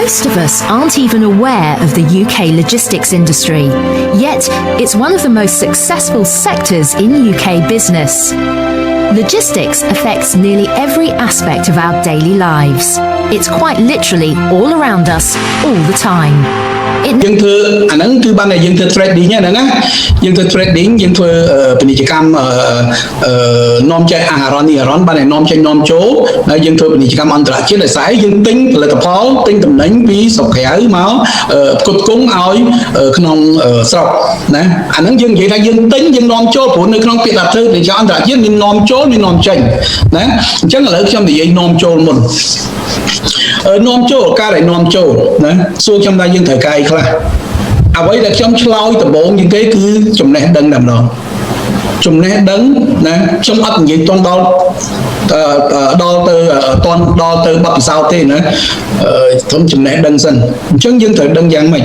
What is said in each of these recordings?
Most of us aren't even aware of the UK logistics industry, yet it's one of the most successful sectors in UK business. Logistics affects nearly every aspect of our daily lives. It's quite literally all around us all the time. យើងធ្វើអាហ្នឹងគឺបានតែយើងធ្វើ trading ហ្នឹងណាយើងធ្វើ trading យើងធ្វើពាណិជ្ជកម្មនាំចេញអាហារនេះអារ៉នបានតែនាំចេញនាំចូលហើយយើងធ្វើពាណិជ្ជកម្មអន្តរជាតិដោយសារយើងទិញផលិតផលទិញតំណែងពីស្រុកក្រៅមកផ្គត់ផ្គង់ឲ្យក្នុងស្រុកណាអាហ្នឹងយើងនិយាយថាយើងទិញយើងនាំចូលព្រោះនៅក្នុងពាក្យថាធ្វើពាណិជ្ជកម្មអន្តរជាតិមាននាំចូលមាននាំចេញណាអញ្ចឹងឥឡូវខ្ញុំនិយាយនាំចូលមុននាំចូលការដែលនាំចូលណាសួរខ្ញុំថាយើងត្រូវការអីខ្លះអ្វីដែលខ្ញុំឆ្លើយដំបូងជាងគេគឺចំណេះដឹងតែម្ដងចំណេះដឹងណាខ្ញុំអត់និយាយតន់ដល់ទៅបទពិសោធន៍ទេណាខ្ញុំចំណេះដឹងសិនអញ្ចឹងយើងត្រូវដឹងយ៉ាងម៉េច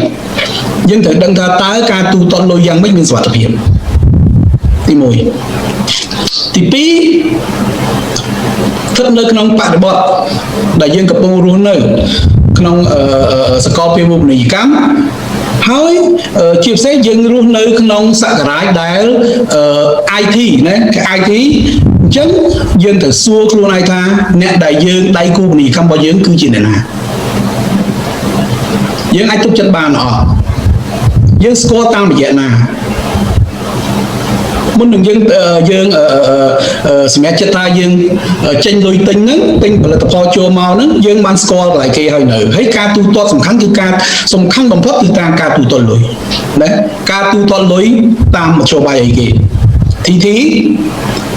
យើងត្រូវដឹងថាតើការទូទាត់លុយយ៉ាងម៉េចមានសុវត្ថិភាពទី1ទី2ស្ថិតនៅក្នុងបរិបទដែលយើងកំពុងរស់នៅក្នុងសកលភាវូបនីយកម្មហើយជាពិសេសយើងរស់នៅក្នុងសករាជដែល IT ណា IT អញ្ចឹងយើងត្រូវសួរខ្លួនឯងថាអ្នកដែលយើងដៃគូពាណិជ្ជកម្មរបស់យើងគឺជាអ្នកណាយើងអាចទុកចិត្តបានអត់យើងស្គាល់តាមរយៈណាមុននឹងយើងសម្រាប់ចិត្តថាយើងចេញលុយទិញហ្នឹងទិញផលិតផលចូលមកហ្នឹងយើងបានស្គាល់កន្លែងគេហើយនៅហើយការទូទាត់សំខាន់គឺការសំខាន់បំផុតគឺការទូទាត់លុយណាការទូទាត់លុយតាមមធ្យោបាយអីគេ TT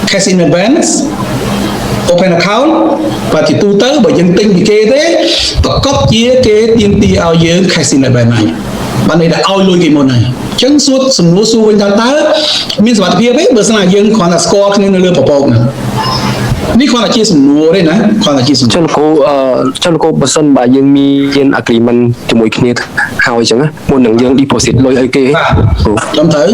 cash in advance open account បើជាទូទៅបើយើងទិញពីគេទេប្រកបជាគេទាមទារឲ្យយើង cash in advance ហើយបានន័យថាឲ្យលុយគេមុនហើយអញ្ចឹងសំណួរសួរវិញតើមានសុវត្ថិភាពទេបើស្នាយើងគ្រាន់តែស្គាល់គ្នានៅលើប្រព័ន្ធហ្នឹងនេះគ្រាន់តែជាសំណួរទេណាគ្រាន់តែជាសំណួរចុះលោកបើសិនបើយើងមាន agreement ជាមួយគ្នាហើយអញ្ចឹងមុននឹងយើង deposit លុយឲ្យគេខ្ញុំត្រូវ